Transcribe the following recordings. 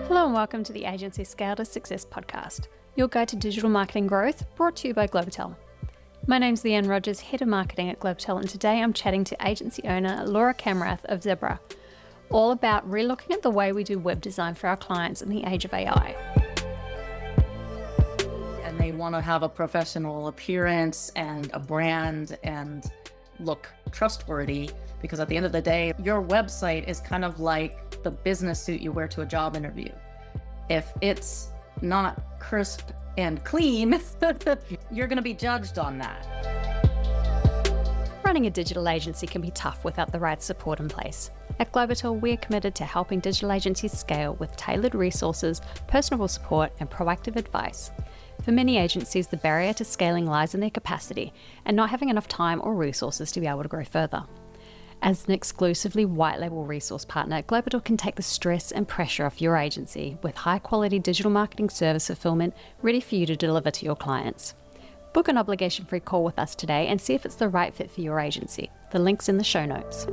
Hello and welcome to the Agency Scale to Success podcast, your guide to digital marketing growth, brought to you by Globotel. My name's Leanne Rogers, Head of Marketing at Globotel, and today I'm chatting to agency owner Laura Kamrath of Zebra, all about relooking at the way we do web design for our clients in the age of AI. And they want to have a professional appearance and a brand and look trustworthy, because at the end of the day, your website is kind of like the business suit you wear to a job interview. If it's not crisp and clean, you're going to be judged on that. Running a digital agency can be tough without the right support in place. At Globotel, we're committed to helping digital agencies scale with tailored resources, personable support, and proactive advice. For many agencies, the barrier to scaling lies in their capacity and not having enough time or resources to be able to grow further. As an exclusively white label resource partner, Globotel can take the stress and pressure off your agency with high quality digital marketing service fulfillment ready for you to deliver to your clients. Book an obligation-free call with us today and see if it's the right fit for your agency. The link's in the show notes.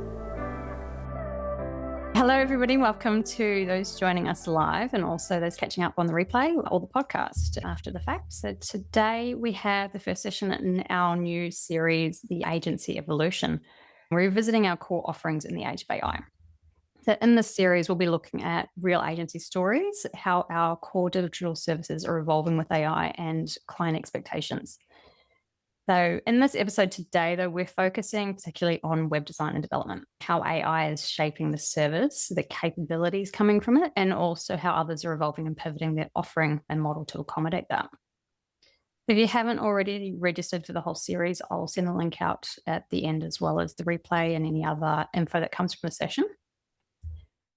Hello, everybody. Welcome to those joining us live and also those catching up on the replay or the podcast after the fact. So today we have the first session in our new series, The Agency Evolution. We're revisiting our core offerings in the age of AI. So in this series, we'll be looking at real agency stories, how our core digital services are evolving with AI and client expectations. So in this episode today, though, we're focusing particularly on web design and development, how AI is shaping the service, the capabilities coming from it, and also how others are evolving and pivoting their offering and model to accommodate that. If you haven't already registered for the whole series, I'll send the link out at the end, as well as the replay and any other info that comes from the session.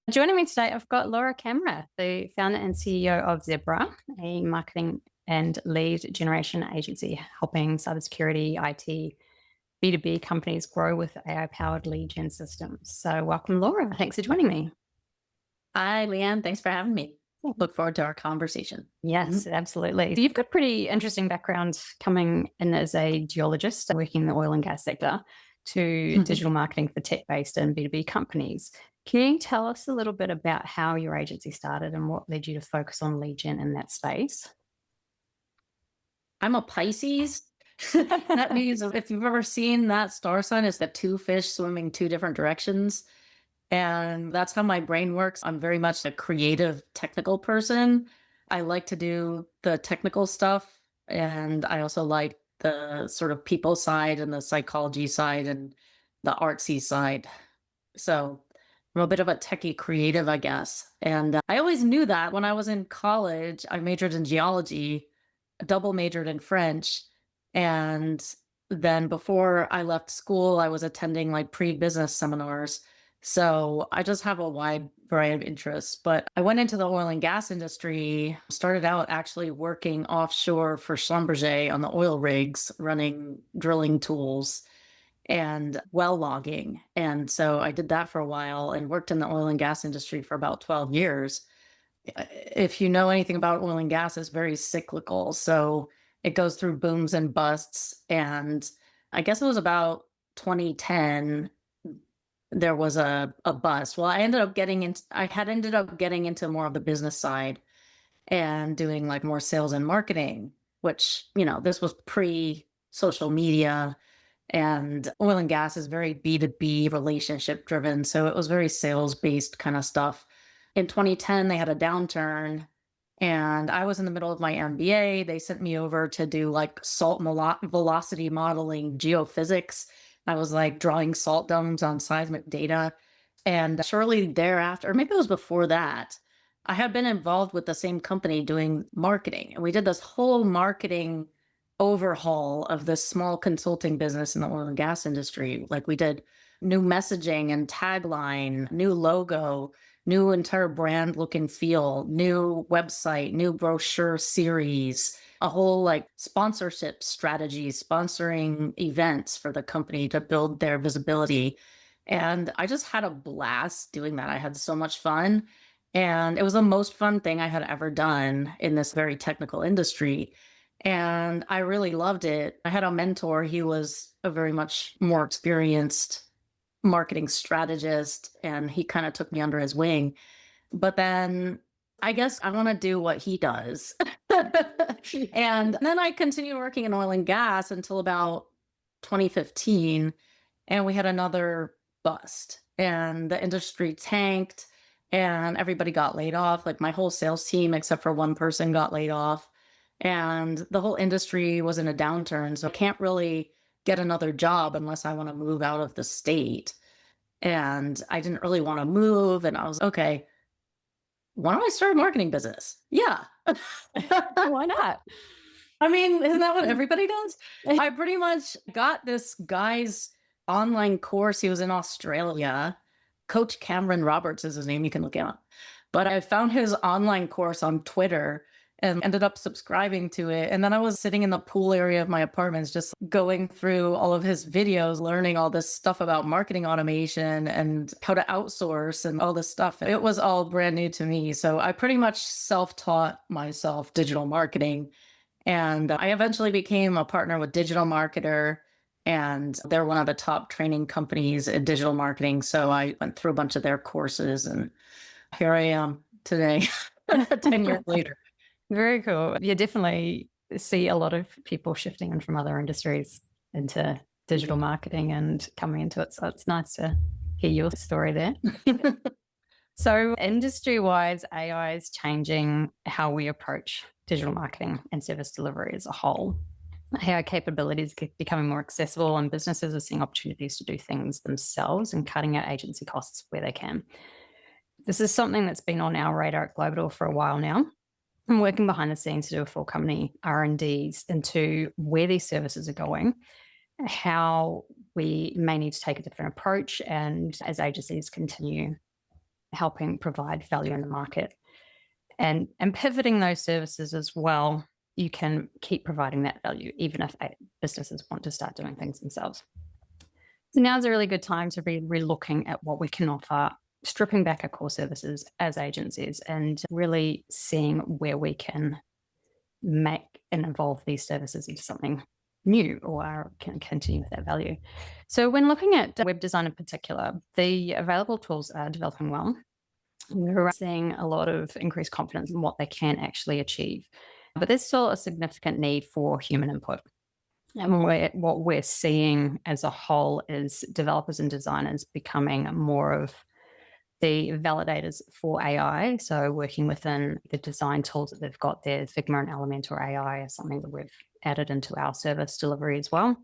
Joining me today, I've got Laura Kamrath, the founder and CEO of Zebra, a marketing and lead generation agency helping cybersecurity, IT, B2B companies grow with AI-powered lead gen systems. So welcome, Laura. Thanks for joining me. Hi, Leanne. Thanks for having me. Look forward to our conversation. Yes, absolutely. You've got a pretty interesting background coming in as a geologist working in the oil and gas sector to digital marketing for tech-based and B2B companies. Can you tell us a little bit about how your agency started and what led you to focus on lead gen in that space? I'm a Pisces. That means if you've ever seen that star sign, it's the two fish swimming two different directions. And that's how my brain works. I'm very much a creative, technical person. I like to do the technical stuff. And I also like the sort of people side and the psychology side and the artsy side. So I'm a bit of a techie creative, I guess. And I always knew that when I was in college. I majored in geology, double majored in French. And then before I left school, I was attending like pre-business seminars. So I just have a wide variety of interests. But I went into the oil and gas industry, started out actually working offshore for Schlumberger on the oil rigs, running drilling tools and well logging. And so I did that for a while and worked in the oil and gas industry for about 12 years. If you know anything about oil and gas, it's very cyclical. So it goes through booms and busts. And I guess it was about 2010, there was a bust. Well, I had ended up getting into more of the business side and doing like more sales and marketing, which, this was pre-social media, and oil and gas is very B2B relationship driven. So it was very sales based kind of stuff. In 2010, they had a downturn and I was in the middle of my MBA. They sent me over to do like salt velocity modeling, geophysics. I was like drawing salt domes on seismic data. And shortly thereafter, or maybe it was before that, I had been involved with the same company doing marketing. And we did this whole marketing overhaul of this small consulting business in the oil and gas industry. Like we did new messaging and tagline, new logo, new entire brand look and feel, new website, new brochure series, a whole like sponsorship strategy, sponsoring events for the company to build their visibility. And I just had a blast doing that. I had so much fun. And it was the most fun thing I had ever done in this very technical industry. And I really loved it. I had a mentor. He was a very much more experienced marketing strategist, and he kind of took me under his wing. But then I guess I want to do what he does. And then I continued working in oil and gas until about 2015. And we had another bust, and the industry tanked, and everybody got laid off. Like my whole sales team, except for one person, got laid off. And the whole industry was in a downturn. So I can't really get another job unless I want to move out of the state. And I didn't really want to move. And I was, okay, why don't I start a marketing business? Yeah. Why not? I mean, isn't that what everybody does? I pretty much got this guy's online course. He was in Australia. Coach Cameron Roberts is his name. You can look him up. But I found his online course on Twitter and ended up subscribing to it. And then I was sitting in the pool area of my apartments, just going through all of his videos, learning all this stuff about marketing automation and how to outsource and all this stuff. It was all brand new to me. So I pretty much self-taught myself digital marketing. And I eventually became a partner with Digital Marketer, and they're one of the top training companies in digital marketing. So I went through a bunch of their courses, and here I am today, 10 years later. Very cool. You definitely see a lot of people shifting in from other industries into digital marketing and coming into it. So it's nice to hear your story there. So industry-wise, AI is changing how we approach digital marketing and service delivery as a whole. AI capabilities are becoming more accessible, and businesses are seeing opportunities to do things themselves and cutting out agency costs where they can. This is something that's been on our radar at Global for a while now. I'm working behind the scenes to do a full company R&Ds into where these services are going, how we may need to take a different approach, and as agencies continue helping provide value in the market and pivoting those services as well, you can keep providing that value even if businesses want to start doing things themselves. So now's a really good time to be relooking at what we can offer, stripping back our core services as agencies and really seeing where we can make and evolve these services into something new or can continue with that value. So when looking at web design in particular, the available tools are developing well. We're seeing a lot of increased confidence in what they can actually achieve, but there's still a significant need for human input. And what we're seeing as a whole is developers and designers becoming more of the validators for AI. So working within the design tools that they've got there, Figma and Elementor AI is something that we've added into our service delivery as well.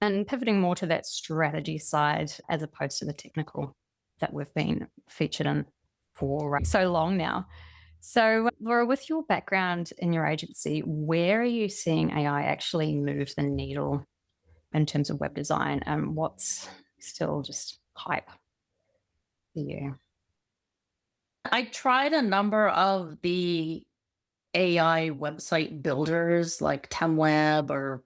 And pivoting more to that strategy side as opposed to the technical that we've been featured in for so long now. So Laura, with your background in your agency, where are you seeing AI actually move the needle in terms of web design, and what's still just hype for you? I tried a number of the AI website builders like TemWeb or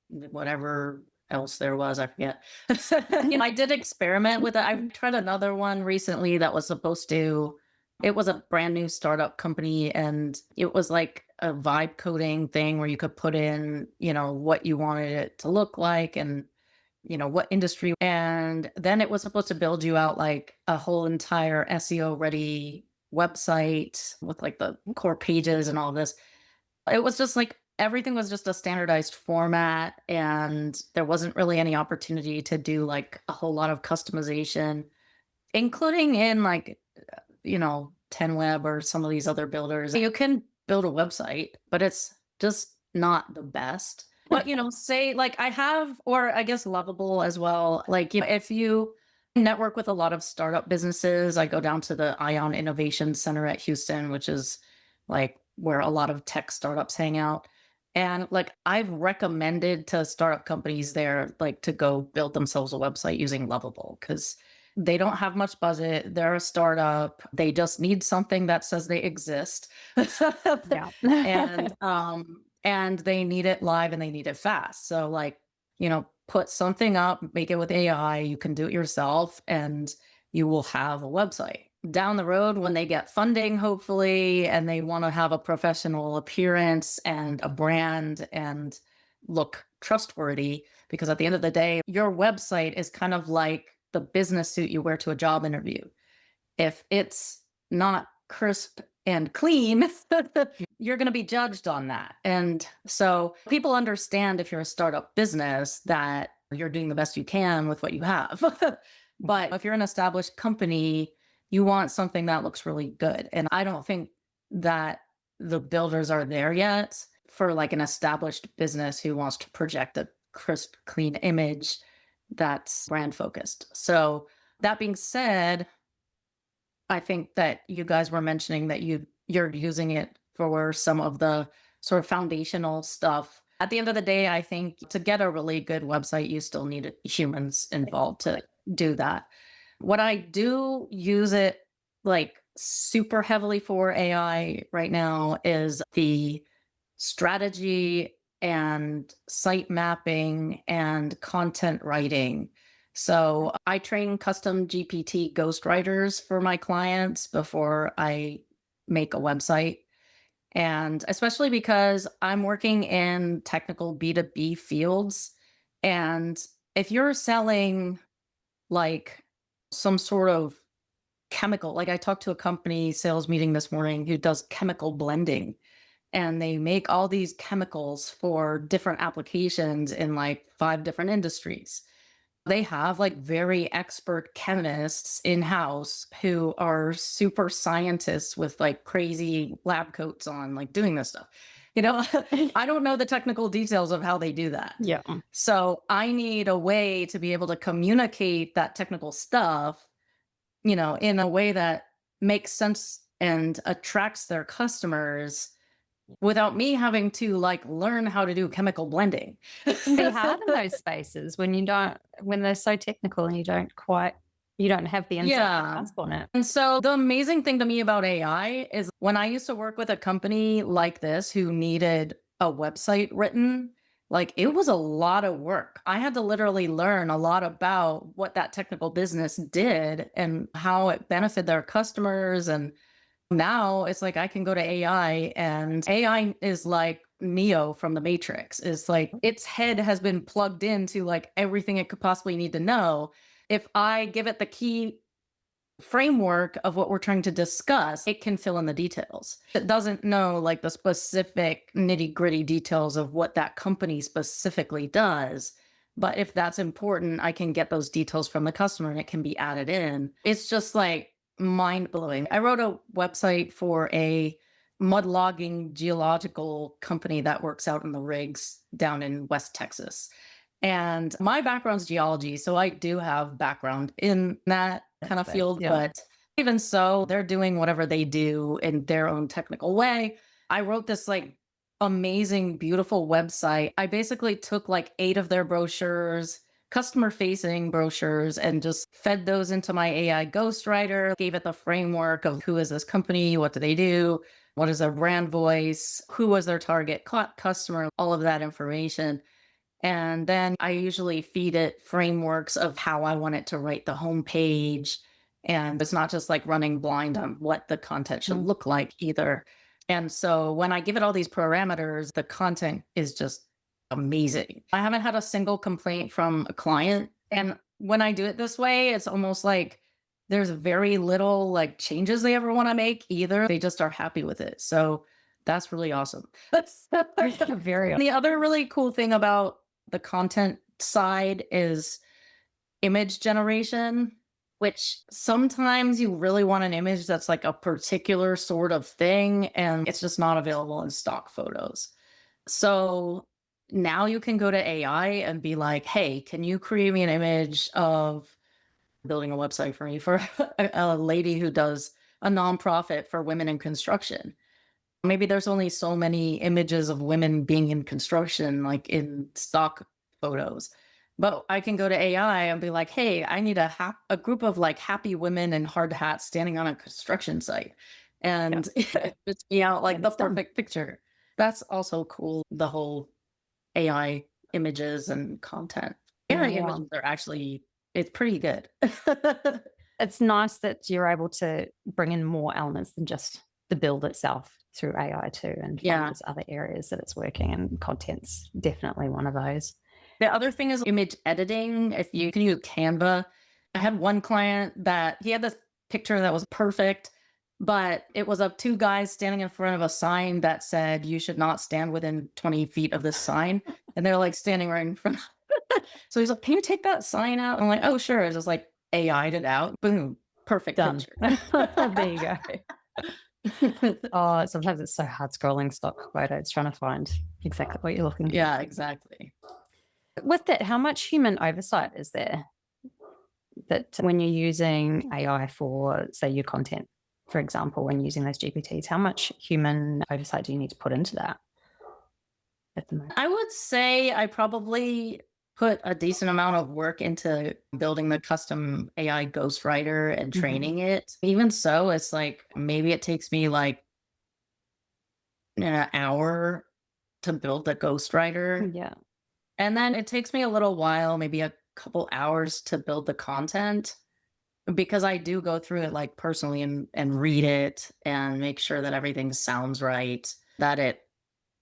whatever else there was, I forget. I did experiment with it. I tried another one recently that was supposed to, it was a brand new startup company, and it was like a vibe coding thing where you could put in, what you wanted it to look like and, what industry. And then it was supposed to build you out like a whole entire SEO ready website with like the core pages and all this. It was just like everything was just a standardized format, and there wasn't really any opportunity to do like a whole lot of customization, including in like, TenWeb or some of these other builders. You can build a website, but it's just not the best. But, say like I have, or I guess Lovable as well. Like, if you network with a lot of startup businesses, I go down to the Ion Innovation Center at Houston, which is like where a lot of tech startups hang out. And like I've recommended to startup companies there, like to go build themselves a website using Lovable, because they don't have much budget. They're a startup. They just need something that says they exist. Yeah. And they need it live and they need it fast. So like, put something up, make it with AI, you can do it yourself, and you will have a website. Down the road, when they get funding, hopefully, and they want to have a professional appearance and a brand and look trustworthy, because at the end of the day, your website is kind of like the business suit you wear to a job interview. If it's not crisp and clean, you're going to be judged on that. And so people understand if you're a startup business that you're doing the best you can with what you have. But if you're an established company, you want something that looks really good. And I don't think that the builders are there yet for like an established business who wants to project a crisp, clean image that's brand focused. So that being said, I think that you guys were mentioning that you're using it for some of the sort of foundational stuff. At the end of the day, I think to get a really good website, you still need humans involved to do that. What I do use it like super heavily for AI right now is the strategy and site mapping and content writing. So I train custom GPT ghostwriters for my clients before I make a website. And especially because I'm working in technical B2B fields. And if you're selling like some sort of chemical, like I talked to a company sales meeting this morning who does chemical blending, and they make all these chemicals for different applications in like 5 different industries. They have like very expert chemists in-house who are super scientists with like crazy lab coats on, like doing this stuff. I don't know the technical details of how they do that. Yeah. So I need a way to be able to communicate that technical stuff, in a way that makes sense and attracts their customers without me having to like learn how to do chemical blending. Be hard in those spaces when they're so technical and you don't have the insight to grasp on it. And so the amazing thing to me about AI is when I used to work with a company like this who needed a website written, like it was a lot of work. I had to literally learn a lot about what that technical business did and how it benefited their customers. And now it's like I can go to AI, and AI is like Neo from the Matrix. It's like its head has been plugged into like everything it could possibly need to know. If I give it the key framework of what we're trying to discuss, it can fill in the details. It doesn't know like the specific nitty-gritty details of what that company specifically does. But if that's important, I can get those details from the customer and it can be added in. It's just like mind-blowing. I wrote a website for a mud logging geological company that works out in the rigs down in West Texas. And my background's geology, so I do have background in that kind of field. Yeah. But even so, they're doing whatever they do in their own technical way. I wrote this like amazing, beautiful website. I basically took like 8 of their brochures, customer facing brochures, and just fed those into my AI ghostwriter, gave it the framework of who is this company, what do they do, what is their brand voice, who was their target customer, all of that information. And then I usually feed it frameworks of how I want it to write the homepage. And it's not just like running blind on what the content should look like either. And so when I give it all these parameters, the content is just amazing. I haven't had a single complaint from a client. And when I do it this way, it's almost like there's very little like changes they ever want to make either. They just are happy with it. So that's really awesome. That's very awesome. The other really cool thing about the content side is image generation, which sometimes you really want an image that's like a particular sort of thing, and it's just not available in stock photos. So now you can go to AI and be like, hey, can you create me an image of building a website for me for a lady who does a nonprofit for women in construction? Maybe there's only so many images of women being in construction, like in stock photos. But I can go to AI and be like, hey, I need a group of like happy women in hard hats standing on a construction site. And it's me out like the perfect picture. That's also cool. The whole AI images and content. AI images are actually, it's pretty good. It's nice that you're able to bring in more elements than just the build itself through AI too, and find those other areas that it's working, and content's definitely one of those. The other thing is image editing. If you can use Canva. I had one client that he had this picture that was perfect, but it was of two guys standing in front of a sign that said, you should not stand within 20 feet of this sign. And they're like standing right in front. So he's like, can you take that sign out? I'm like, oh, sure. It's just like AI'd it out. Boom. Perfect Done. picture. There you go. Oh, sometimes it's so hard scrolling stock photos, trying to find exactly what you're looking for. Yeah, exactly. With that, how much human oversight is there that when you're using AI for, say, your content, for example, when using those GPTs, how much human oversight do you need to put into that at the moment? I would say I probably put a decent amount of work into building the custom AI ghostwriter and training it. Even so, it's like maybe it takes me like an hour to build the ghostwriter. Yeah. And then it takes me a little while, maybe a couple hours to build the content because I do go through it like personally and read it and make sure that everything sounds right, that it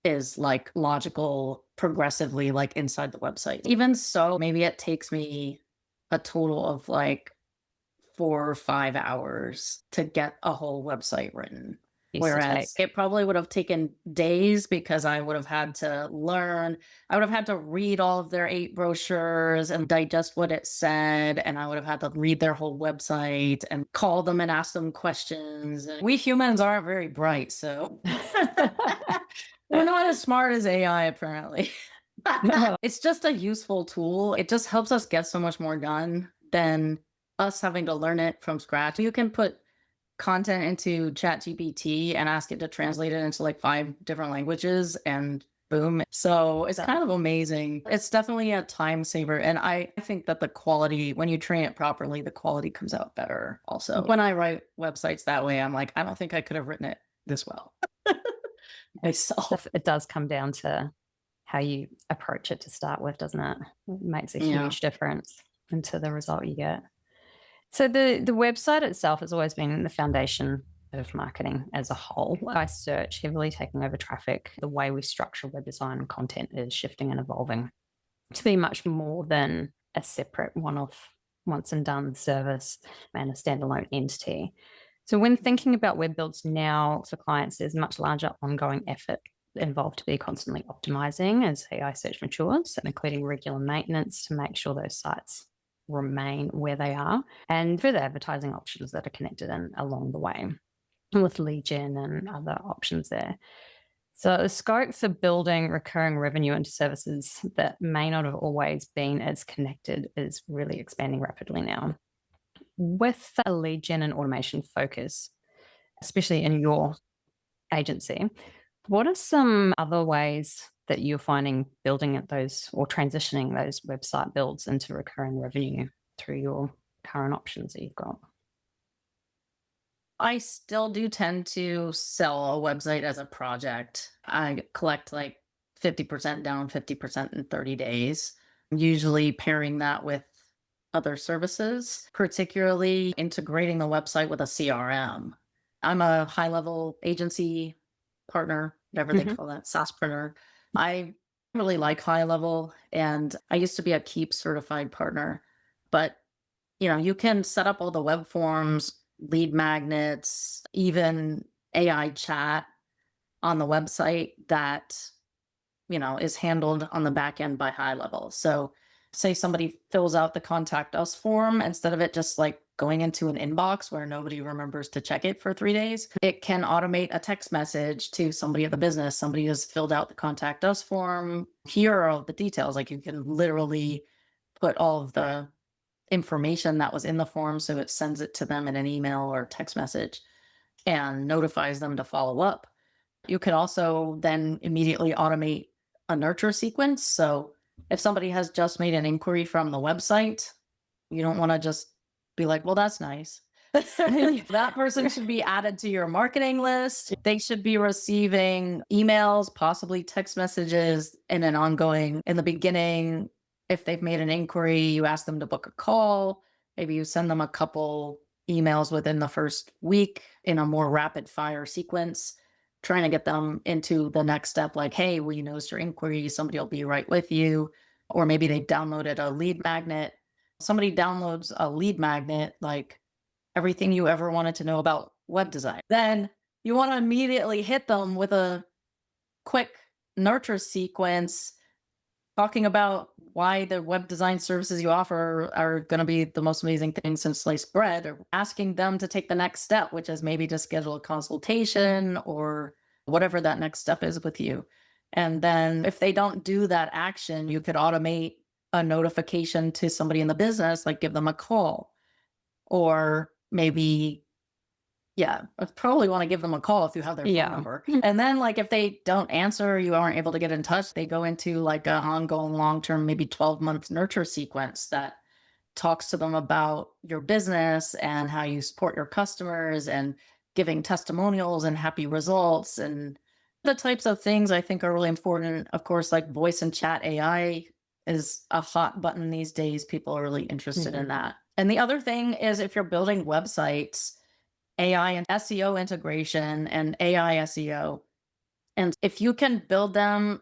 is like logical progressively like inside the website. Even so, maybe it takes me a total of like 4 or 5 hours to get a whole website written. Whereas it probably would have taken days because I would have had to learn. I would have had to read all of their 8 brochures and digest what it said. And I would have had to read their whole website and call them and ask them questions. And we humans aren't very bright, so we're not as smart as AI, apparently. It's just a useful tool. It just helps us get so much more done than us having to learn it from scratch. You can put content into ChatGPT and ask it to translate it into like 5 different languages and boom. So it's kind of amazing. It's definitely a time saver. And I think that the quality, when you train it properly, the quality comes out better also. When I write websites that way, I'm like, I don't think I could have written it this well myself. It does come down to how you approach it to start with, doesn't it? It makes a huge difference into the result you get. So the website itself has always been the foundation of marketing as a whole. By search heavily taking over traffic, the way we structure web design and content is shifting and evolving to be much more than a separate one-off, once and done service and a standalone entity. So when thinking about web builds now for clients, there's much larger ongoing effort involved to be constantly optimizing as AI search matures, and including regular maintenance to make sure those sites remain where they are, and further advertising options that are connected in along the way with lead gen and other options there. So the scope for building recurring revenue into services that may not have always been as connected is really expanding rapidly now. With a lead gen and automation focus, especially in your agency, what are some other ways that you're finding building at those or transitioning those website builds into recurring revenue through your current options that you've got? I still do tend to sell a website as a project. I collect like 50% down, 50% in 30 days, usually pairing that with other services, particularly integrating the website with a CRM. I'm a high-level agency partner, whatever they call that, SaaSpreneur. I really like high level, and I used to be a Keep certified partner, but you can set up all the web forms, lead magnets, even AI chat on the website that, is handled on the back end by high level. So say somebody fills out the contact us form, instead of it just like going into an inbox where nobody remembers to check it for 3 days, it can automate a text message to somebody at the business. Somebody has filled out the contact us form. Here are all the details. Like you can literally put all of the information that was in the form, so it sends it to them in an email or text message and notifies them to follow up. You could also then immediately automate a nurture sequence. So if somebody has just made an inquiry from the website, you don't want to just be like, well, that's nice. That person should be added to your marketing list. They should be receiving emails, possibly text messages in the beginning. If they've made an inquiry, you ask them to book a call. Maybe you send them a couple emails within the first week in a more rapid fire sequence, trying to get them into the next step. Like, hey, we noticed your inquiry. Somebody will be right with you. Or maybe they downloaded a lead magnet. Somebody downloads a lead magnet, like everything you ever wanted to know about web design. Then you want to immediately hit them with a quick nurture sequence talking about why the web design services you offer are going to be the most amazing thing since sliced bread, or asking them to take the next step, which is maybe to schedule a consultation or whatever that next step is with you. And then if they don't do that action, you could automate a notification to somebody in the business, like give them a call, or maybe, yeah, I'd probably want to give them a call if you have their phone number. And then like if they don't answer, or you aren't able to get in touch, they go into like an ongoing long-term, maybe 12-month nurture sequence that talks to them about your business and how you support your customers, and giving testimonials and happy results, and the types of things I think are really important. Of course, like voice and chat AI is a hot button these days. People are really interested in that. And the other thing is, if you're building websites, AI and SEO integration and AI SEO. And if you can build them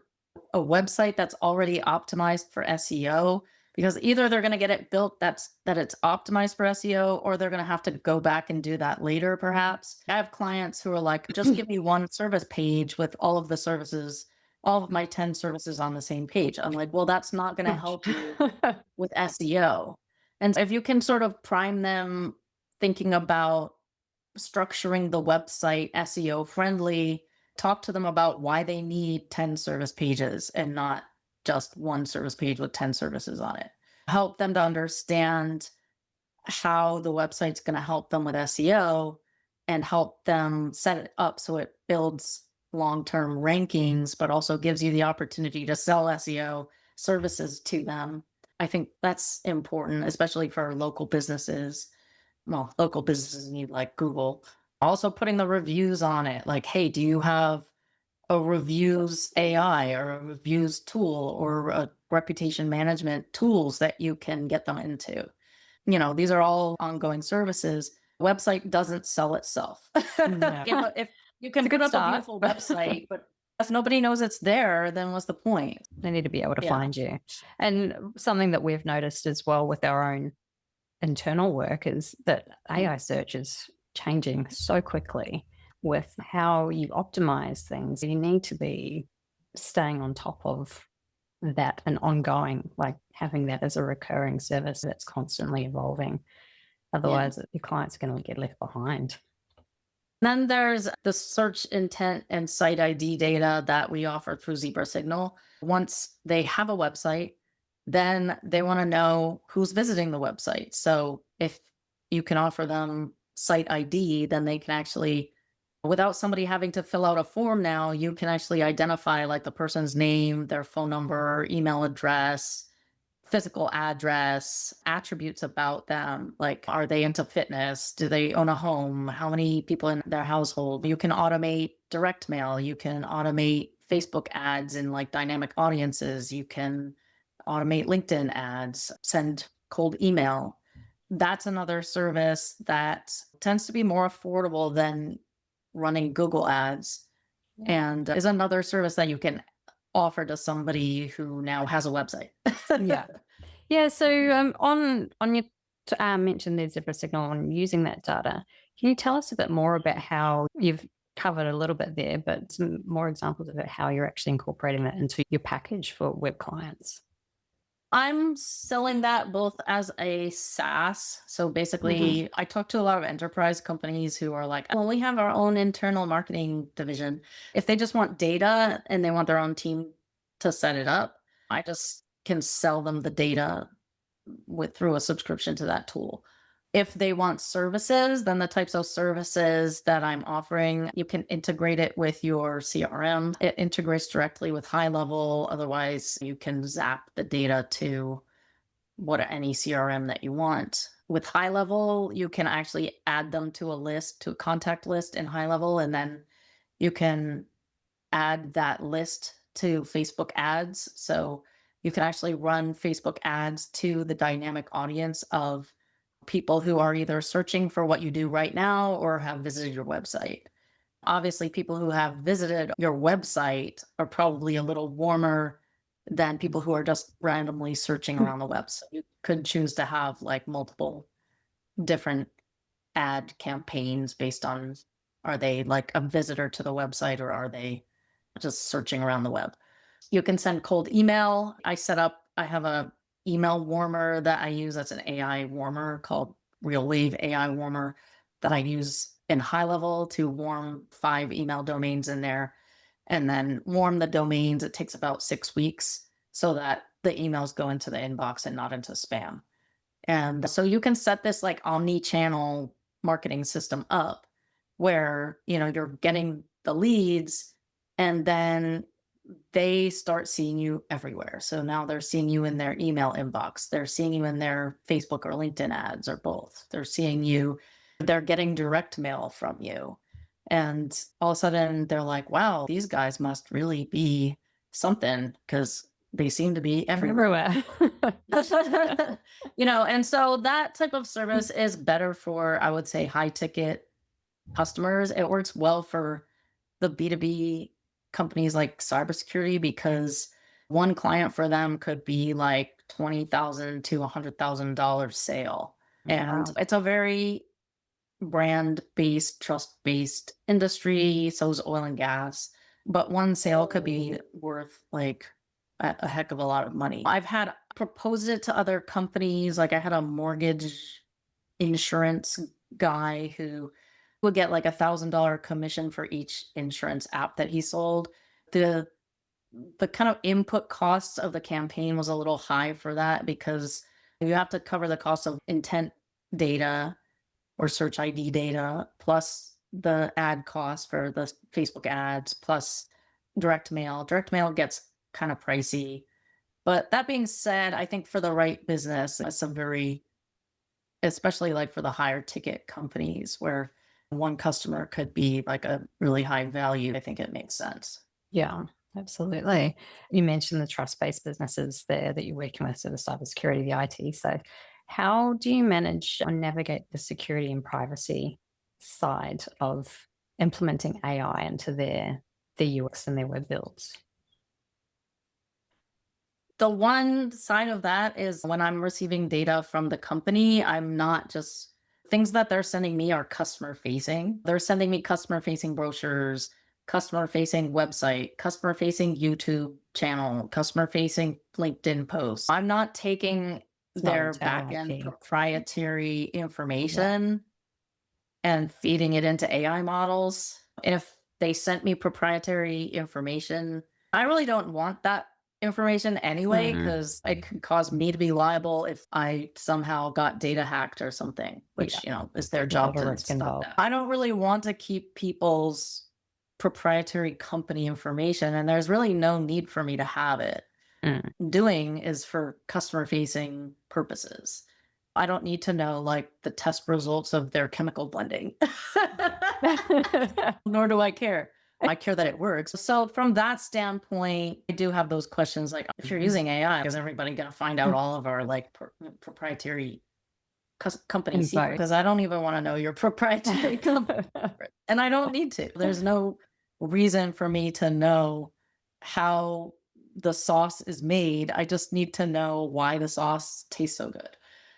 a website that's already optimized for SEO, because either they're going to get it built that it's optimized for SEO, or they're going to have to go back and do that later, perhaps. I have clients who are like, just give me one service page with all of the services, all of my 10 services on the same page. I'm like, well, that's not going to help you with SEO. And if you can sort of prime them thinking about structuring the website SEO friendly, talk to them about why they need 10 service pages and not just one service page with 10 services on it. Help them to understand how the website's going to help them with SEO, and help them set it up so it builds long-term rankings, but also gives you the opportunity to sell SEO services to them. I think that's important, especially for local businesses. Well, local businesses need like Google. Also putting the reviews on it. Like, hey, do you have a reviews AI or a reviews tool or a reputation management tools that you can get them into? You know, these are all ongoing services. Website doesn't sell itself. Yeah. If you can put up a beautiful website, but if nobody knows it's there, then what's the point? They need to be able to find you. And something that we've noticed as well with our own internal work is that AI search is changing so quickly with how you optimize things. You need to be staying on top of that and ongoing, like having that as a recurring service that's constantly evolving. Otherwise, your clients are going to get left behind. Then there's the search intent and site ID data that we offer through Zebra Signal. Once they have a website, then they want to know who's visiting the website. So if you can offer them site ID, then they can actually, without somebody having to fill out a form now, you can actually identify like the person's name, their phone number, email address, physical address, attributes about them. Like, are they into fitness? Do they own a home? How many people in their household? You can automate direct mail. You can automate Facebook ads in like dynamic audiences. You can automate LinkedIn ads, send cold email. That's another service that tends to be more affordable than running Google ads, and is another service that you can offer to somebody who now has a website. Yeah. So on your mentioned there's Zebra Signal and using that data. Can you tell us a bit more about how you've covered a little bit there, but some more examples of how you're actually incorporating that into your package for web clients? I'm selling that both as a SaaS. So basically, I talk to a lot of enterprise companies who are like, well, we have our own internal marketing division. If they just want data and they want their own team to set it up, I just can sell them the data through a subscription to that tool. If they want services, then the types of services that I'm offering, you can integrate it with your CRM. It integrates directly with High Level. Otherwise, you can zap the data to any CRM that you want. With High Level, you can actually add them to a contact list in High Level, and then you can add that list to Facebook ads. So you can actually run Facebook ads to the dynamic audience of people who are either searching for what you do right now or have visited your website. Obviously, people who have visited your website are probably a little warmer than people who are just randomly searching around the web. So you could choose to have like multiple different ad campaigns based on, are they like a visitor to the website or are they just searching around the web? You can send cold email. I have a email warmer that I use. That's an AI warmer called Real Wave AI warmer that I use in high level to warm 5 email domains in there and then warm the domains. It takes about 6 weeks so that the emails go into the inbox and not into spam. And so you can set this like omni-channel marketing system up where, you're getting the leads and then they start seeing you everywhere. So now they're seeing you in their email inbox. They're seeing you in their Facebook or LinkedIn ads or both. They're seeing you, they're getting direct mail from you. And all of a sudden they're like, wow, these guys must really be something because they seem to be everywhere. Everywhere. And so that type of service is better for, I would say, high ticket customers. It works well for the B2B companies like cybersecurity because one client for them could be like $20,000 to $100,000 sale. And Wow. it's a very brand based, trust based industry. So is oil and gas. But one sale could be worth like a heck of a lot of money. I've had proposed it to other companies. Like I had a mortgage insurance guy who would get like $1,000 commission for each insurance app that he sold. The kind of input costs of the campaign was a little high for that because you have to cover the cost of intent data or search ID data, plus the ad cost for the Facebook ads, plus direct mail. Direct mail gets kind of pricey. But that being said, I think for the right business, some very, especially like for the higher ticket companies where one customer could be like a really high value, I think it makes sense. Yeah, absolutely. You mentioned the trust-based businesses there that you're working with, so the cybersecurity, the IT. So how do you manage or navigate the security and privacy side of implementing AI into their UX and their web builds? The one side of that is when I'm receiving data from the company, I'm not just things that they're sending me are customer facing. They're sending me customer facing brochures, customer facing website, customer facing YouTube channel, customer facing LinkedIn posts. I'm not taking It's not their internal backend IP. proprietary Yeah. information and feeding it into AI models. If they sent me proprietary information, I really don't want that information anyway, Mm, because it could cause me to be liable if I somehow got data hacked or something, yeah, which, is their a lot job of to risk stop involved. that. I don't really want to keep people's proprietary company information, and there's really no need for me to have it. Mm. Doing is for customer facing purposes. I don't need to know like the test results of their chemical blending. Nor do I care. I care that it works. So from that standpoint, I do have those questions like if you're using AI, is everybody going to find out all of our like proprietary company secrets? Info. Because I don't even want to know your proprietary company secret. And I don't need to. There's no reason for me to know how the sauce is made. I just need to know why the sauce tastes so good.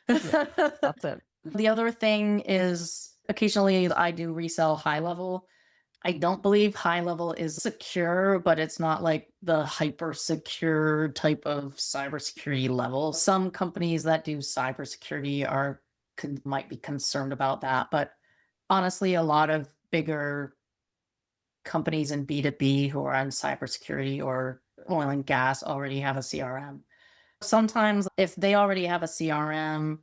Yeah, that's it. The other thing is occasionally I do resell high level. I don't believe high level is secure, but it's not like the hyper secure type of cybersecurity level. Some companies that do cybersecurity might be concerned about that, but honestly, a lot of bigger companies in B2B who are on cybersecurity or oil and gas already have a CRM. Sometimes if they already have a CRM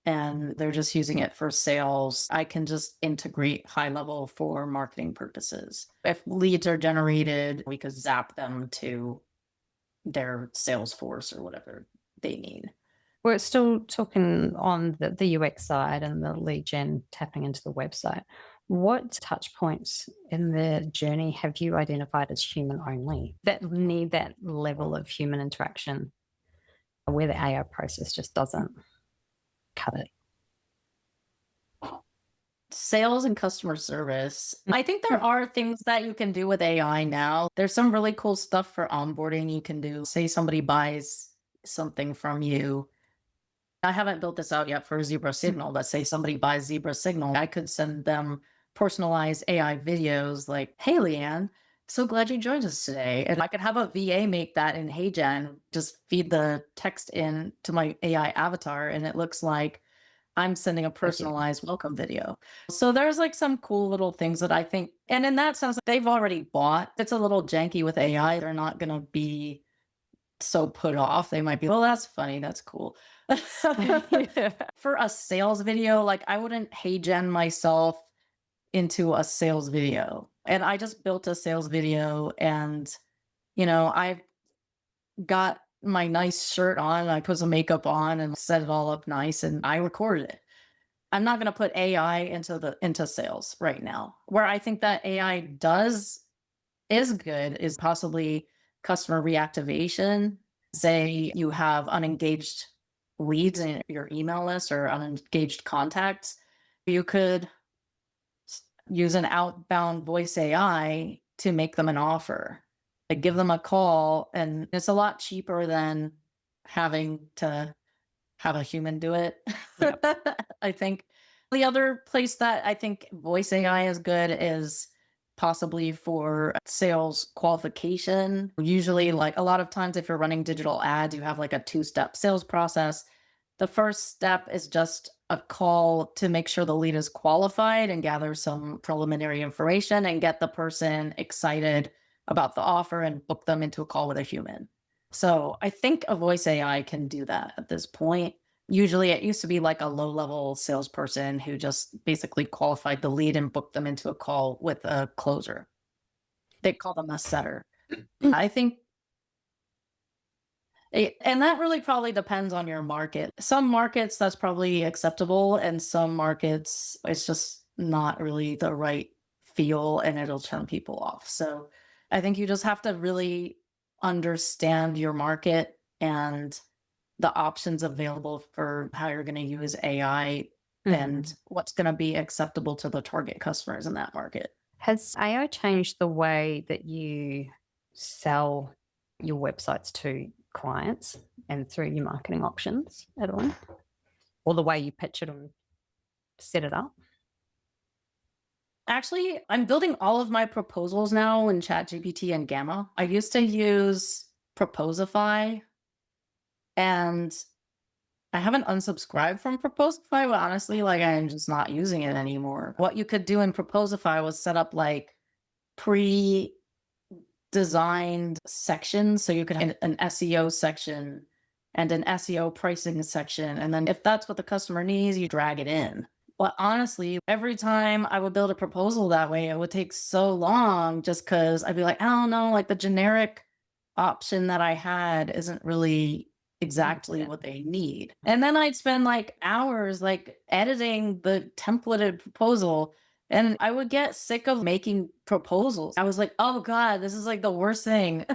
and they're just using it for sales, I can just integrate high level for marketing purposes. If leads are generated, we could zap them to their Salesforce or whatever they need. We're still talking on the UX side and the lead gen tapping into the website. What touch points in the journey have you identified as human only that need that level of human interaction where the AI process just doesn't cut it? Sales and customer service. I think there are things that you can do with AI now. There's some really cool stuff for onboarding you can do. Say somebody buys something from you I haven't built this out yet for Zebra Signal. Let's say somebody buys Zebra Signal. I could send them personalized AI videos like, hey, Leanne, so glad you joined us today. And I could have a VA make that in HeyGen, just feed the text in to my AI avatar, and it looks like I'm sending a personalized welcome video. So there's like some cool little things that I think, and in that sense, they've already bought. It's a little janky with AI. They're not going to be so put off. They might be, well, that's funny. That's cool. For a sales video, like I wouldn't HeyGen myself into a sales video. And I just built a sales video and, I got my nice shirt on, I put some makeup on and set it all up nice and I recorded it. I'm not going to put AI into sales right now. Where I think that AI is good is possibly customer reactivation. Say you have unengaged leads in your email list or unengaged contacts. You could use an outbound voice AI to make them an offer. Like give them a call, and it's a lot cheaper than having to have a human do it. Yep. I think the other place that I think voice AI is good is possibly for sales qualification. Usually, like a lot of times, if you're running digital ads, you have like a 2-step sales process. The first step is just a call to make sure the lead is qualified and gather some preliminary information and get the person excited about the offer and book them into a call with a human. So I think a voice AI can do that at this point. Usually it used to be like a low-level salesperson who just basically qualified the lead and booked them into a call with a closer. They call them a setter. I think, and that really probably depends on your market. Some markets that's probably acceptable, and some markets it's just not really the right feel and it'll turn people off. So I think you just have to really understand your market and the options available for how you're going to use AI and what's going to be acceptable to the target customers in that market. Has AI changed the way that you sell your websites to clients and through your marketing options at all? Or the way you pitch it and set it up? Actually, I'm building all of my proposals now in ChatGPT and Gamma. I used to use Proposify, and I haven't unsubscribed from Proposify, but honestly, like I'm just not using it anymore. What you could do in Proposify was set up like pre-designed sections. So you could have an SEO section and an SEO pricing section. And then if that's what the customer needs, you drag it in. But honestly, every time I would build a proposal that way, it would take so long just because I'd be like, I don't know, like the generic option that I had isn't really exactly what they need. And then I'd spend like hours like editing the templated proposal, and I would get sick of making proposals. I was like, oh God, this is like the worst thing.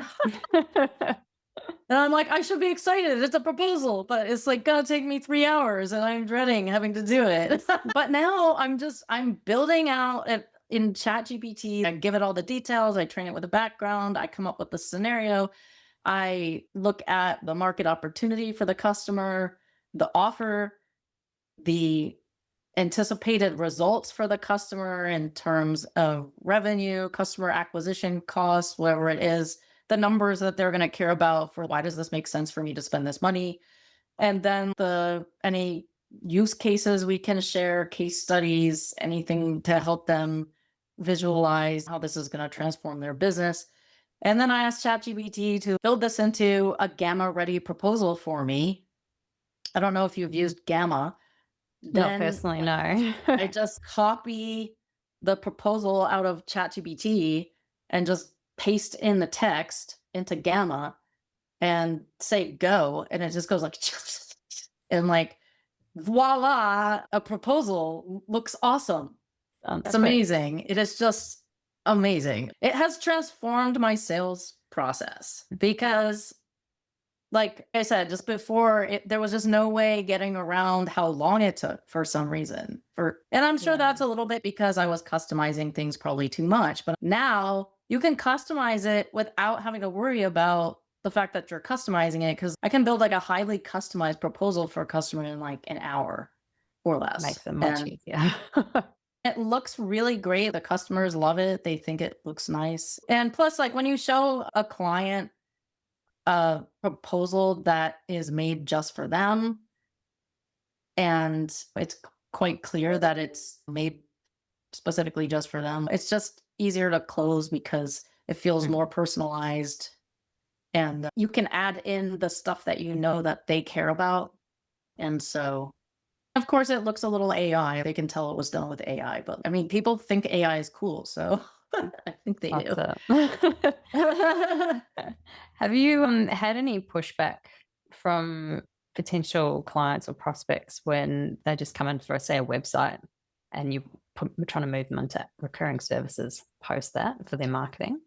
And I'm like, I should be excited. It's a proposal, but it's like gonna take me 3 hours and I'm dreading having to do it. But now I'm building out in ChatGPT. I give it all the details. I train it with a background. I come up with the scenario. I look at the market opportunity for the customer, the offer, the anticipated results for the customer in terms of revenue, customer acquisition costs, whatever it is, the numbers that they're going to care about for why does this make sense for me to spend this money? And then any use cases we can share, case studies, anything to help them visualize how this is going to transform their business. And then I asked ChatGPT to build this into a Gamma ready proposal for me. I don't know if you've used Gamma. Not personally, no. I just copy the proposal out of ChatGPT and just paste in the text into Gamma and say go, and it just goes like and like voila, a proposal looks awesome. It's amazing. It is just amazing. It has transformed my sales process because, like I said, just before there was just no way getting around how long it took for some reason. And I'm sure that's a little bit because I was customizing things probably too much. But now you can customize it without having to worry about the fact that you're customizing it, because I can build like a highly customized proposal for a customer in like an hour or less. Makes it much And easier. it looks really great. The customers love it. They think it looks nice. And plus, like when you show a client a proposal that is made just for them, and it's quite clear that it's made specifically just for them, it's just easier to close because it feels Mm. more personalized. And you can add in the stuff that you know that they care about. And so, of course, it looks a little AI. They can tell it was done with AI, but I mean, people think AI is cool. So I think they do. That's it. Have you had any pushback from potential clients or prospects when they just come in for, say, a website and we're trying to move them into recurring services post that for their marketing?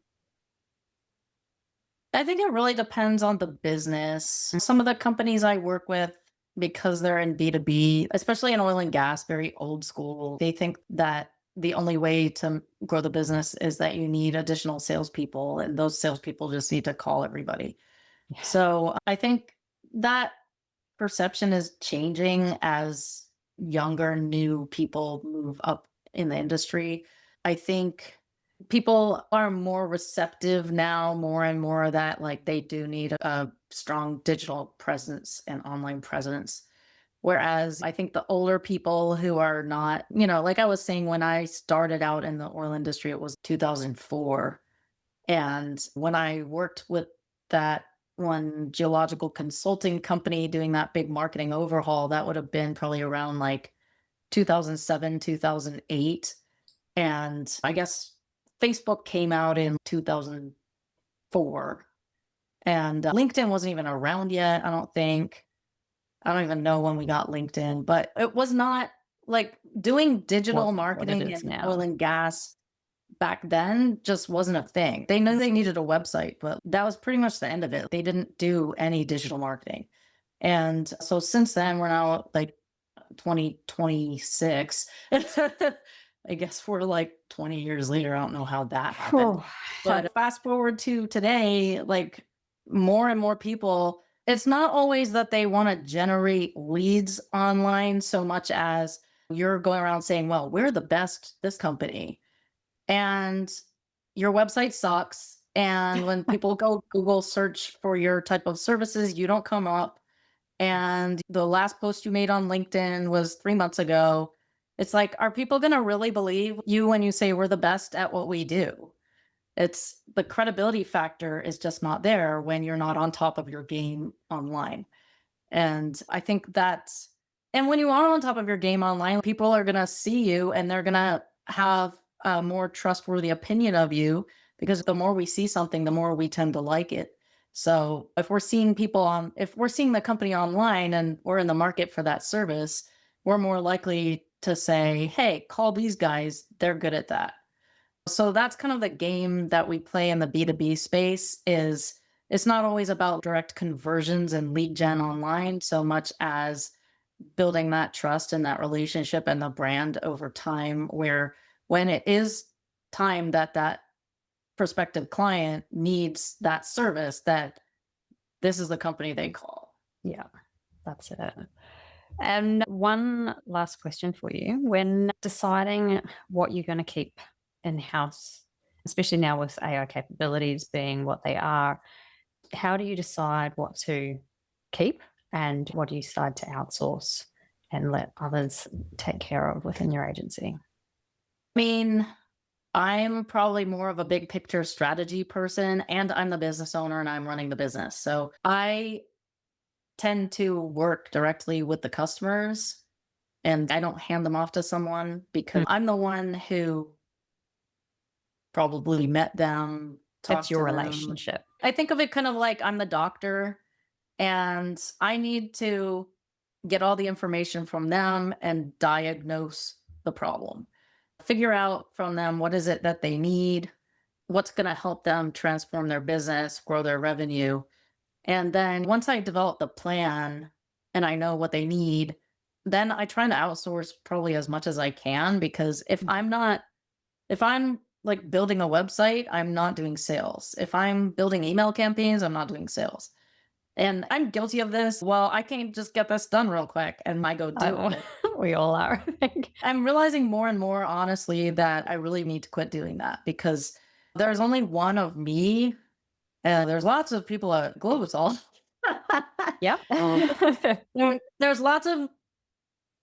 I think it really depends on the business. Some of the companies I work with, because they're in B2B, especially in oil and gas, very old school, they think that the only way to grow the business is that you need additional salespeople, and those salespeople just need to call everybody. Yeah. So I think that perception is changing as younger, new people move up in the industry. I think people are more receptive now, more and more, that like they do need a strong digital presence and online presence. Whereas I think the older people who are not, like I was saying, when I started out in the oil industry, it was 2004. And when I worked with that one geological consulting company doing that big marketing overhaul, that would have been probably around like 2007, 2008. And I guess Facebook came out in 2004. And LinkedIn wasn't even around yet, I don't think. I don't even know when we got LinkedIn, but it was not like doing digital Wasn't what it marketing is in now. oil and gas back then just wasn't a thing. They knew they needed a website, but that was pretty much the end of it. They didn't do any digital marketing. And so since then, we're now like 2026. I guess we're like 20 years later. I don't know how that happened. But fast forward to today, like more and more people, it's not always that they want to generate leads online so much as you're going around saying, well, we're the best, this company, and your website sucks. And when people go Google search for your type of services, you don't come up. And the last post you made on LinkedIn was 3 months ago. It's like, are people going to really believe you when you say we're the best at what we do? It's the credibility factor is just not there when you're not on top of your game online. And I think and when you are on top of your game online, people are going to see you and they're going to have a more trustworthy opinion of you, because the more we see something, the more we tend to like it. So if we're seeing if we're seeing the company online and we're in the market for that service, we're more likely to say, hey, call these guys. They're good at that. So that's kind of the game that we play in the B2B space. It's not always about direct conversions and lead gen online so much as building that trust and that relationship and the brand over time, where when it is time that prospective client needs that service, that this is the company they call. Yeah, that's it. And one last question for you. When deciding what you're going to keep in-house, especially now with AI capabilities being what they are, how do you decide what to keep and what do you decide to outsource and let others take care of within your agency? I mean, I'm probably more of a big picture strategy person, and I'm the business owner and I'm running the business. So I tend to work directly with the customers and I don't hand them off to someone, because I'm the one who probably met them. That's your to them. relationship. I think of it kind of like I'm the doctor and I need to get all the information from them and diagnose the problem. Figure out from them what is it that they need, what's going to help them transform their business, grow their revenue. And then once I develop the plan and I know what they need, then I try to outsource probably as much as I can, because if I'm like building a website, I'm not doing sales. If I'm building email campaigns, I'm not doing sales. And I'm guilty of this. Well, I can't just get this done real quick and I go do Oh, it. we all are, I think. I'm realizing more and more, honestly, that I really need to quit doing that because there's only one of me and there's lots of people at Globusol. Yep. There's lots of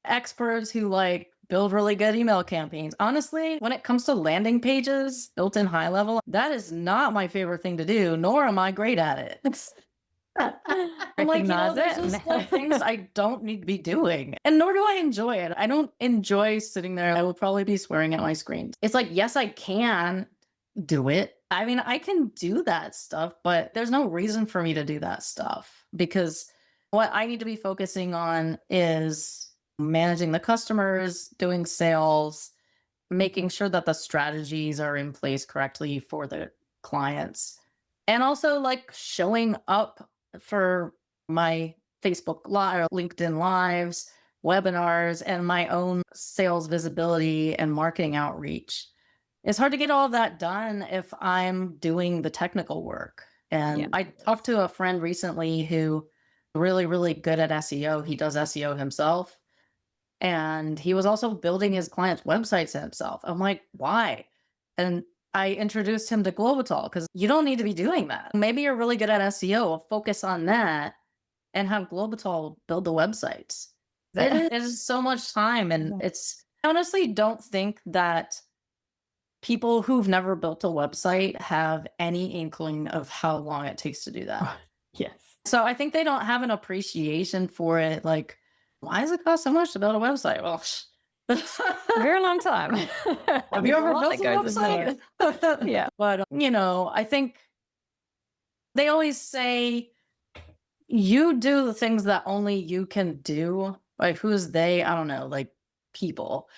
experts who like build really good email campaigns. Honestly, when it comes to landing pages built in high level, that is not my favorite thing to do, nor am I great at it. I'm like, Recognize there's it. just like things I don't need to be doing. And nor do I enjoy it. I don't enjoy sitting there. I will probably be swearing at my screen. It's like, yes, I can do it. I mean, I can do that stuff, but there's no reason for me to do that stuff because what I need to be focusing on is managing the customers, doing sales, making sure that the strategies are in place correctly for the clients, and also like showing up for my Facebook Live, LinkedIn Lives, webinars, and my own sales visibility and marketing outreach. It's hard to get all of that done if I'm doing the technical work. And Yeah. I talked to a friend recently who really, really good at SEO. He does SEO himself. And he was also building his clients' websites himself. I'm like, why? And I introduced him to Globutol because you don't need to be doing that. Maybe you're really good at SEO. Focus on that and have Globutol build the websites. It is so much time. And it's, I honestly don't think that people who've never built a website have any inkling of how long it takes to do that. Yes. So I think they don't have an appreciation for it. Like, why does it cost so much to build a website? Well, A very long time. have you ever built a website? Yeah. But, I think they always say you do the things that only you can do. Like, who's they? I don't know, like people.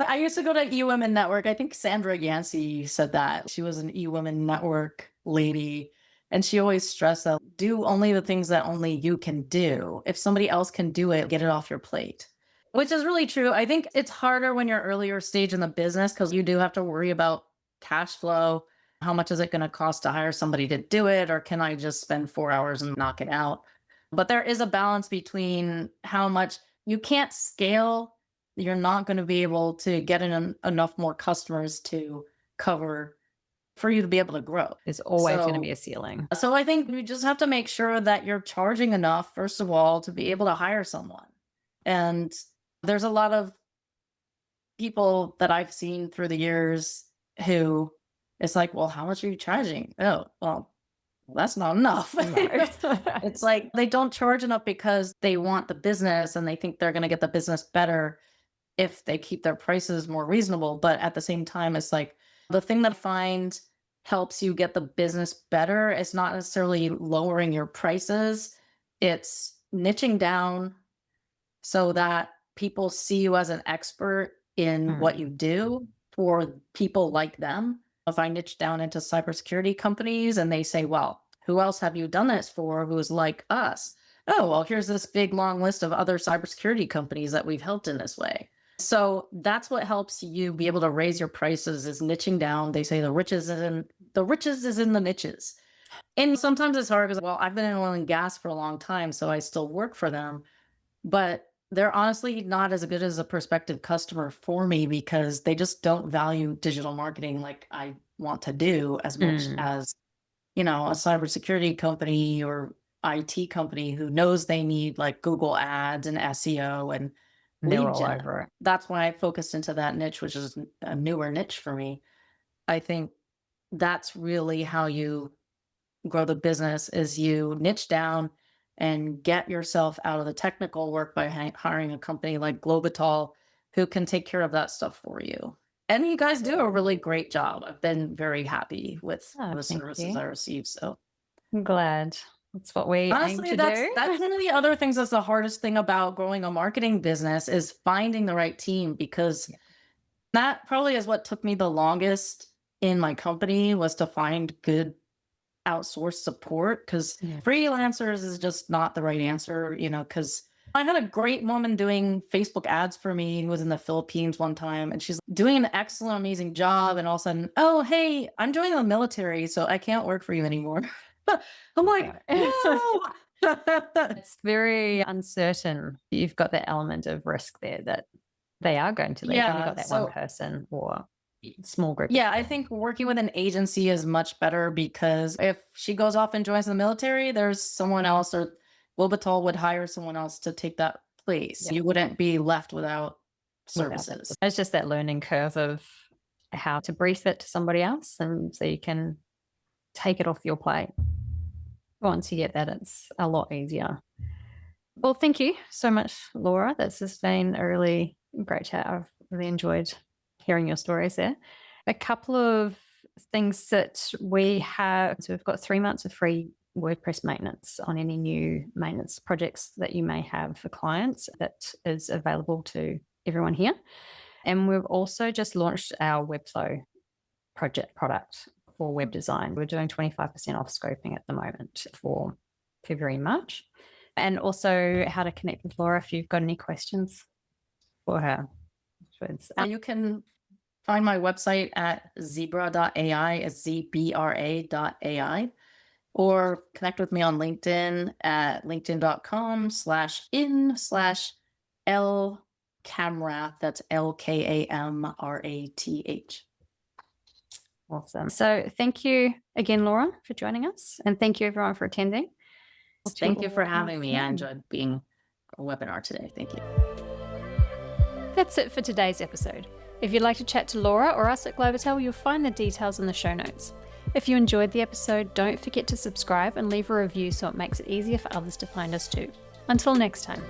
I used to go to eWomen Network. I think Sandra Yancey said that. She was an eWomen Network lady. And she always stressed that do only the things that only you can do. If somebody else can do it, get it off your plate. Which is really true. I think it's harder when you're earlier stage in the business because you do have to worry about cash flow. How much is it going to cost to hire somebody to do it? Or can I just spend 4 hours and knock it out? But there is a balance between how much you can't scale. You're not going to be able to get in enough more customers to cover for you to be able to grow. There's always going to be a ceiling. So I think you just have to make sure that you're charging enough, first of all, to be able to hire someone. And there's a lot of people that I've seen through the years who it's like, well, how much are you charging? Oh, well, that's not enough. It's like they don't charge enough because they want the business and they think they're going to get the business better if they keep their prices more reasonable. But at the same time, it's like the thing that I find helps you get the business better is not necessarily lowering your prices. It's niching down so that people see you as an expert in what you do for people like them. If I niche down into cybersecurity companies and they say, well, who else have you done this for who's like us? Oh, well, here's this big long list of other cybersecurity companies that we've helped in this way. So that's what helps you be able to raise your prices is niching down. They say the riches is in the niches. And sometimes it's hard because, well, I've been in oil and gas for a long time, so I still work for them. But they're honestly not as good as a prospective customer for me because they just don't value digital marketing like I want to do as much as, a cybersecurity company or IT company who knows they need like Google ads and SEO and lead gen. That's why I focused into that niche, which is a newer niche for me. I think that's really how you grow the business is you niche down and get yourself out of the technical work by hiring a company like Globutol who can take care of that stuff for you. And you guys do a really great job. I've been very happy with the services I receive. So I'm glad. That's what we honestly, aim to do. That's one of the other things that's the hardest thing about growing a marketing business is finding the right team because that probably is what took me the longest in my company was to find good outsourced support because freelancers is just not the right answer, because I had a great woman doing Facebook ads for me who was in the Philippines one time, and she's doing an excellent, amazing job. And all of a sudden, oh, hey, I'm joining the military, so I can't work for you anymore. I'm like, no. It's very uncertain. You've got that element of risk there that they are going to leave. You've got that one person or small group. Yeah, I think working with an agency is much better because if she goes off and joins the military, there's someone else, or Wilbatal would hire someone else to take that place. You wouldn't be left without services. It's just that learning curve of how to brief it to somebody else, and so you can take it off your plate. Once you get that, it's a lot easier. Well, thank you so much, Laura. This has been a really great chat. I've really enjoyed hearing your stories there. A couple of things that we have. So we've got 3 months of free WordPress maintenance on any new maintenance projects that you may have for clients. That is available to everyone here. And we've also just launched our Webflow product for web design. We're doing 25% off scoping at the moment for February, March. And also how to connect with Laura if you've got any questions for her. And you can find my website at zebra.ai, it's zbra.ai, or connect with me on LinkedIn at linkedin.com/in/L-Kamrath. That's L-K-A-M-R-A-T-H. Awesome. So thank you again, Laura, for joining us. And thank you everyone for attending. Thank you for having me. I enjoyed being a webinar today. Thank you. That's it for today's episode. If you'd like to chat to Laura or us at Globotel, you'll find the details in the show notes. If you enjoyed the episode, don't forget to subscribe and leave a review so it makes it easier for others to find us too. Until next time.